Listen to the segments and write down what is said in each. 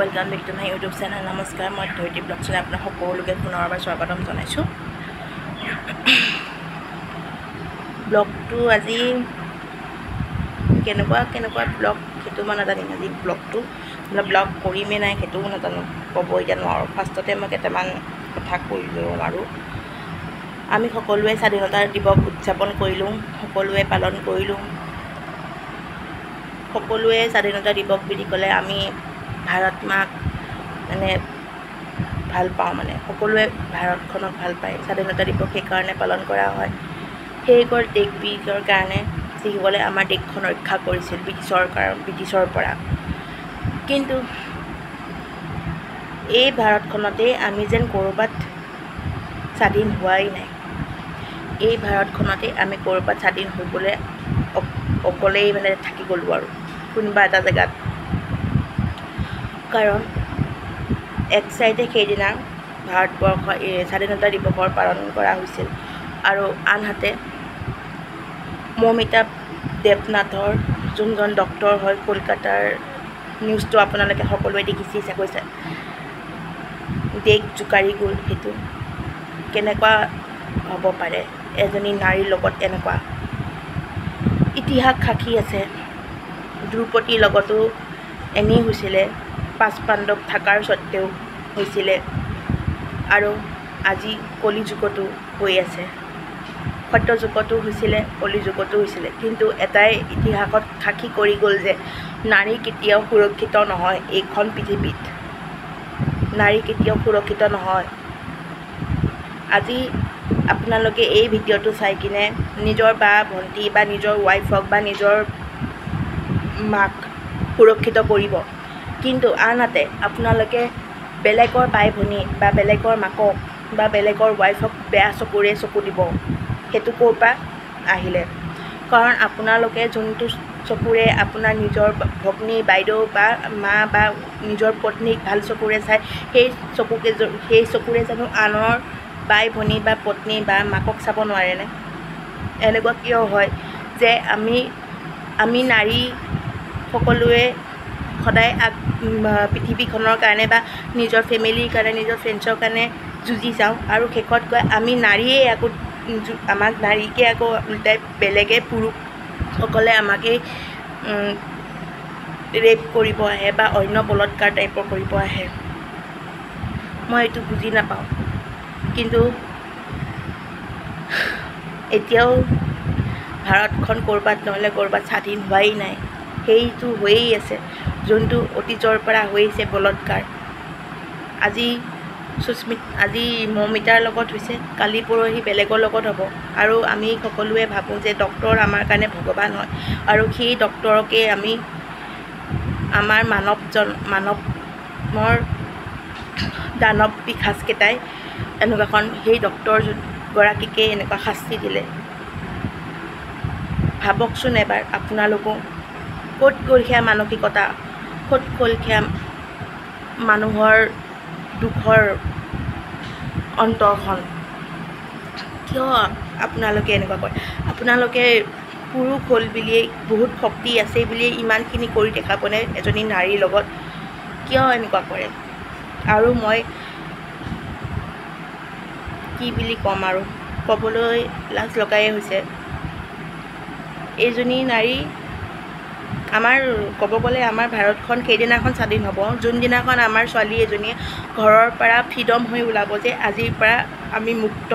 Welcome back to my YouTube channel. नमस्कार, मैं धैर्य ब्लग चैनल अपना सकलोके पुनरबार स्वागतम जनाइছোঁ। ब्लगটো আজি কেনেকুৱা ব্লগ সেইটো মই নাজানিম। আজি ব্লগটো ব্লগ কৰিমে নাই সেইটোও নাজানো, ক'ব এতিয়া নোৱাৰোঁ। ফাৰ্ষ্টতে মই কেইটামান কথা কৈ লওঁ। আৰু আমি সকলোৱে স্বাধীনতা দিৱস উদযাপন কৰিলোঁ, সকলোৱে পালন কৰিলোঁ। সকলোৱে স্বাধীনতা দিৱস বুলি ক'লে আমি ভাৰত মাক মানে ভাল পাওঁ, মানে সকলোৱে ভাৰতখনক ভাল পায়। স্বাধীনতা দিৱস সেইকাৰণে পালন কৰা হয়। সেইবোৰ দেশবিধৰ কাৰণে যিসকলে আমাৰ দেশখন ৰক্ষা কৰিছিল ব্ৰিটিছৰ পৰা। কিন্তু এই ভাৰতখনতে আমি যেন ক'ৰবাত স্বাধীন হোৱাই নাই। এই ভাৰতখনতে আমি ক'ৰবাত স্বাধীন হ'বলৈ অকলেই মানে থাকি গ'লোঁ আৰু কোনোবা এটা জেগাত। কাৰণ এক চাইডে সেইদিনা ভাৰতবৰ্ষ স্বাধীনতা দিৱসৰ পালন কৰা হৈছিল, আৰু আনহাতে মৌমিতা দেৱনাথৰ যোনজন ডক্টৰ হয় কলকাতাৰ, নিউজটো আপোনালোকে সকলোৱে দেখিছে চাগৈ। দেশ জোকাৰি গ'ল। সেইটো কেনেকুৱা হ'ব পাৰে এজনী নাৰীৰ লগত এনেকুৱা। ইতিহাস সাক্ষী আছে, দ্ৰৌপদীৰ লগতো এনেই হৈছিলে, 5 পাণ্ডৱ থকাৰ স্বত্তেও হৈছিলে, আৰু আজি কলি যুগতো হৈ আছে। সত্য যুগতো হৈছিলে, কলি যুগতো হৈছিলে। কিন্তু এটাই ইতিহাসত সাক্ষী কৰি গ'ল যে নাৰী কেতিয়াও সুৰক্ষিত নহয়। এইখন পৃথিৱীত নাৰী কেতিয়াও সুৰক্ষিত নহয়। আজি আপোনালোকে এই ভিডিঅ'টো চাই কিনে নিজৰ বা ভণ্টি বা নিজৰ ৱাইফক বা নিজৰ মাক সুৰক্ষিত কৰিব, কিন্তু আনহাতে আপোনালোকে বেলেগৰ বাই ভনী বা বেলেগৰ মাকক বা বেলেগৰ ৱাইফক বেয়া চকুৰে চকু দিব। সেইটো ক'ৰ পৰা আহিলে? কাৰণ আপোনালোকে যোনটো চকুৰে আপোনাৰ নিজৰ ভগ্নী, বাইদেউ বা মা বা নিজৰ পত্নীক ভাল চকুৰে চায়, সেই চকুৰে জানো আনৰ বাই ভনী বা পত্নী বা মাকক চাব নোৱাৰেনে? এনেকুৱা কিয় হয় যে আমি নাৰী সকলোৱে সদায় পৃথিৱীখনৰ কাৰণে বা নিজৰ ফেমিলিৰ কাৰণে, নিজৰ ফ্ৰেণ্ডছৰ কাৰণে যুঁজি যাওঁ, আৰু শেষত গৈ আমি আমাক নাৰীকে আকৌ উল্টাই বেলেগে পুৰুষসকলে আমাকেই ৰেপ কৰিব আহে বা অন্য বলৎকাৰ টাইপৰ কৰিব আহে। মই এইটো বুজি নাপাওঁ। কিন্তু এতিয়াও ভাৰতখন ক'ৰবাত নহ'লে ক'ৰবাত স্বাধীন হোৱাই নাই। সেইটো হৈয়েই আছে, যোনটো অতীজৰ পৰা হৈছে বলৎকাৰ। আজি মৌমিতাৰ লগত হৈছে, কালি পৰহি বেলেগৰ লগত হ'ব। আৰু আমি সকলোৱে ভাবোঁ যে ডক্তৰ আমাৰ কাৰণে ভগৱান হয়, আৰু সেই ডক্তৰকে আমি আমাৰ মানৱৰ দানৱ পিশাচকেইটাই এনেকুৱাখন সেই ডক্তৰগৰাকীকে এনেকুৱা শাস্তি দিলে। ভাবকচোন এবাৰ আপোনালোকো, ক'ত গ'ল সেয়া মানসিকতা? ক'ত গ'ল সেয়া মানুহৰ দুখৰ অন্তৰখন? কিয় আপোনালোকে এনেকুৱা কৰে? আপোনালোকে পুৰুষ হ'ল বুলিয়েই, বহুত শক্তি আছে বুলিয়েই ইমানখিনি কৰি দেখাবনে এজনী নাৰীৰ লগত? কিয় এনেকুৱা কৰে? আৰু মই কি বুলি ক'ম, আৰু ক'বলৈ লাজ লগাই হৈছে। এইজনী নাৰী ক'ব গ'লে আমাৰ ভাৰতখন সেইদিনাখন স্বাধীন হ'ব যোনদিনাখন আমাৰ ছোৱালী এজনীয়ে ঘৰৰ পৰা ফ্ৰীডম হৈ ওলাব যে আজিৰ পৰা আমি মুক্ত,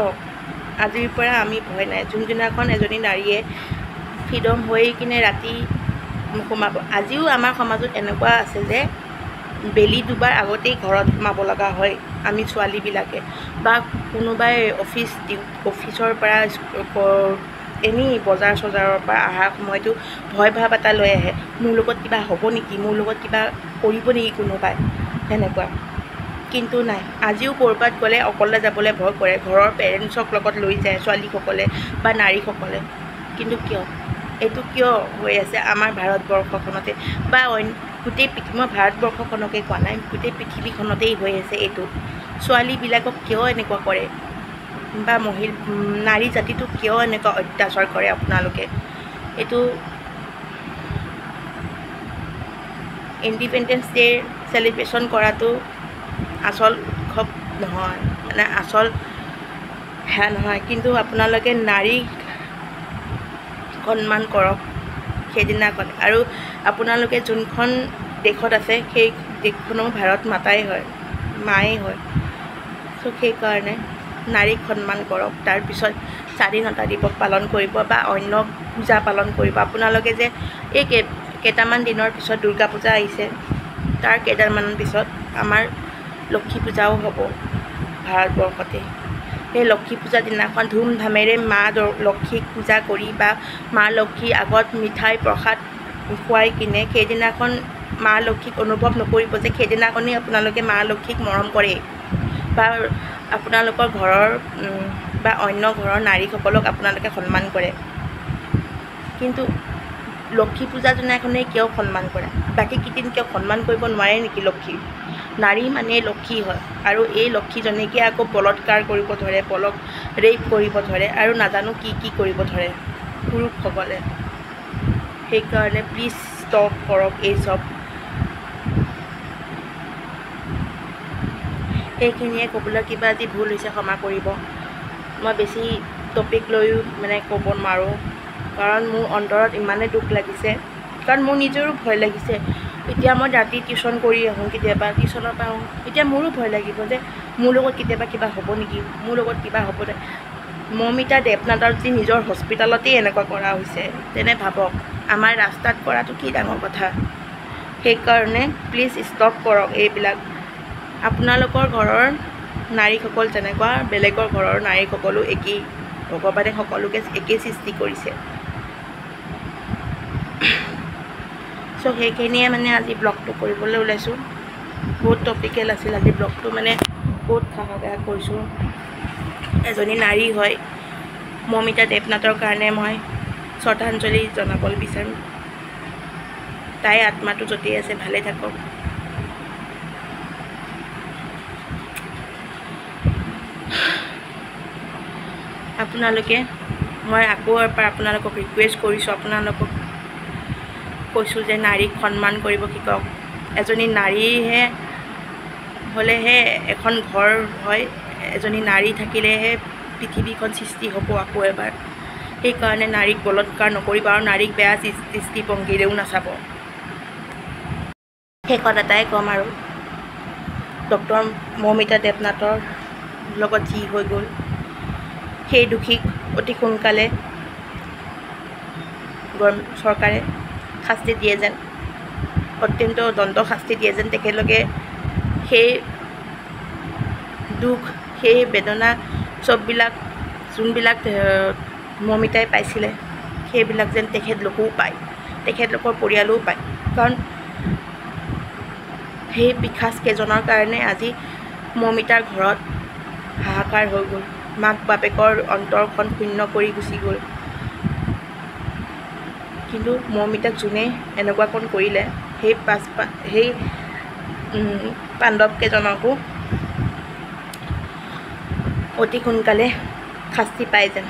আজিৰ পৰা আমি ভয় নাই। যোনদিনাখন এজনী নাৰীয়ে ফ্ৰীডম হৈ কিনে ৰাতি সোমাব। আজিও আমাৰ সমাজত এনেকুৱা আছে যে বেলি দুবাৰ আগতেই ঘৰত সোমাব লগা হয় আমি ছোৱালীবিলাকে, বা কোনোবাই অফিচৰ পৰা এনেই বজাৰ চজাৰৰ পৰা অহাৰ সময়তো ভয় ভাৱ এটা লৈ আহে, মোৰ লগত কিবা হ'ব নেকি, মোৰ লগত কিবা কৰিব নেকি কোনোবাই, তেনেকুৱা। কিন্তু নাই, আজিও ক'ৰবাত গ'লে অকলে যাবলৈ ভয় কৰে। ঘৰৰ পেৰেণ্টছক লগত লৈ যায় ছোৱালীসকলে বা নাৰীসকলে। কিন্তু কিয়? এইটো কিয় হৈ আছে আমাৰ ভাৰতবৰ্ষখনতে, বা গোটেই মই ভাৰতবৰ্ষখনকে কোৱা নাই, গোটেই পৃথিৱীখনতেই হৈ আছে এইটো। ছোৱালীবিলাকক কিয় এনেকুৱা কৰে, বা নাৰী জাতিটোক কিয় এনেকুৱা অত্যাচাৰ কৰে আপোনালোকে? এইটো ইণ্ডিপেণ্ডেন্স ডে চেলিব্ৰেশ্যন কৰাটো আচল উৎসৱ নহয়, মানে আচল সেয়া নহয়, কিন্তু আপোনালোকে নাৰীক সন্মান কৰক সেইদিনাখন। আৰু আপোনালোকে যোনখন দেশত আছে সেই দেশখনো ভাৰত মাতাই হয়, মায়েই হয়। চ' সেইকাৰণে নাৰীক সন্মান কৰক। তাৰপিছত স্বাধীনতা দিৱস পালন কৰিব বা অন্য পূজা পালন কৰিব। আপোনালোকে যে এই কেইটামান দিনৰ পিছত দুৰ্গা পূজা আহিছে, তাৰ কেইটামান পিছত আমাৰ লক্ষী পূজাও হ'ব ভাৰতবৰ্ষতে। সেই লক্ষী পূজাৰ দিনাখন ধুমধামেৰে মা লক্ষীক পূজা কৰি বা মা লক্ষীৰ আগত মিঠাই প্ৰসাদ খুৱাই কিনে সেইদিনাখন মা লক্ষীক অনুভৱ নকৰিব যে সেইদিনাখনেই আপোনালোকে মা লক্ষীক মৰম কৰে বা আপোনালোকৰ ঘৰৰ বা অন্য ঘৰৰ নাৰীসকলক আপোনালোকে সন্মান কৰে। কিন্তু লক্ষী পূজাৰ দিনাখনেই কিয় সন্মান কৰে? বাকী কেইদিন কিয় সন্মান কৰিব নোৱাৰে নেকি লক্ষী? নাৰী মানে লক্ষী হয়, আৰু এই লক্ষীজনীকে আকৌ বলৎকাৰ কৰিব ধৰে, ৰেপ কৰিব ধৰে, আৰু নাজানো কি কি কৰিব ধৰে পুৰুষসকলে। সেইকাৰণে প্লিজ ষ্টপ কৰক এই চব। এইখিনিয়ে ক'বলৈ, কিবা আজি ভুল হৈছে ক্ষমা কৰিব। মই বেছি টপিক লৈও মানে ক'ব নোৱাৰোঁ, কাৰণ মোৰ অন্তৰত ইমানেই দুখ লাগিছে, কাৰণ মোৰ নিজৰো ভয় লাগিছে। এতিয়া মই ৰাতি টিউশ্যন কৰি আহোঁ, কেতিয়াবা টিউশ্যনৰ পৰা আহোঁ, এতিয়া মোৰো ভয় লাগিব যে মোৰ লগত কেতিয়াবা কিবা হ'ব নেকি, মোৰ লগত কিবা হ'ব নে। মৌমিতা দেৱনাথৰ যি নিজৰ হস্পিটেলতেই এনেকুৱা কৰা হৈছে, তেনে ভাবক আমাৰ ৰাস্তাত কৰাটো কি ডাঙৰ কথা। সেইকাৰণে প্লিজ ষ্টপ কৰক এইবিলাক। আপোনালোকৰ ঘৰৰ নাৰীসকল যেনেকুৱা, বেলেগৰ ঘৰৰ নাৰীসকলো একেই। ভগৱানে সকলোকে একেই সৃষ্টি কৰিছে। চ' সেইখিনিয়ে মানে আজি ব্লগটো কৰিবলৈ ওলাইছোঁ। বহুত টপিকেল আছিল আজি ব্লগটো, মানে বহুত সাহস কৰিছোঁ। এজনী নাৰী হয় মৌমিতা দেৱনাথৰ কাৰণে মই শ্ৰদ্ধাঞ্জলি জনাবলৈ বিচাৰোঁ। তাইৰ আত্মাটো য'তেই আছে ভালে থাকক। আপোনালোকে, মই আকৌ এবাৰ আপোনালোকক ৰিকুৱেষ্ট কৰিছোঁ, আপোনালোকক কৈছোঁ যে নাৰীক সন্মান কৰিব শিকক। এজনী নাৰীহে হ'লেহে এখন ঘৰ হয়, এজনী নাৰী থাকিলেহে পৃথিৱীখন সৃষ্টি হ'ব আকৌ এবাৰ। সেইকাৰণে নাৰীক বলৎকাৰ নকৰিব, আৰু নাৰীক বেয়া দৃষ্টিভংগীৰেও নাচাব। শেষত এটাই ক'ম, আৰু ডক্টৰ মৌমিতা দেৱনাথৰ লগত যি হৈ গ'ল, সেই দোষীক অতি সোনকালে চৰকাৰে শাস্তি দিয়ে যেন, অত্যন্ত দণ্ড শাস্তি দিয়ে যেন, তেখেতলোকে সেই দুখ, সেই বেদনা চববিলাক যোনবিলাক মৌমিতাই পাইছিলে, সেইবিলাক যেন তেখেতলোকেও পায়, তেখেতলোকৰ পৰিয়ালেও পায়। কাৰণ সেই পিশাচকেইজনৰ কাৰণে আজি মৌমিতাৰ ঘৰত হাহাকাৰ হৈ গ'ল, মাক বাপেকৰ অন্তৰখন শূন্য কৰি গুচি গ'ল। কিন্তু মৌমিতাক যোনে এনেকুৱাখন কৰিলে, সেই পাণ্ডৱকেইজনকো অতি সোনকালে শাস্তি পায় যেন।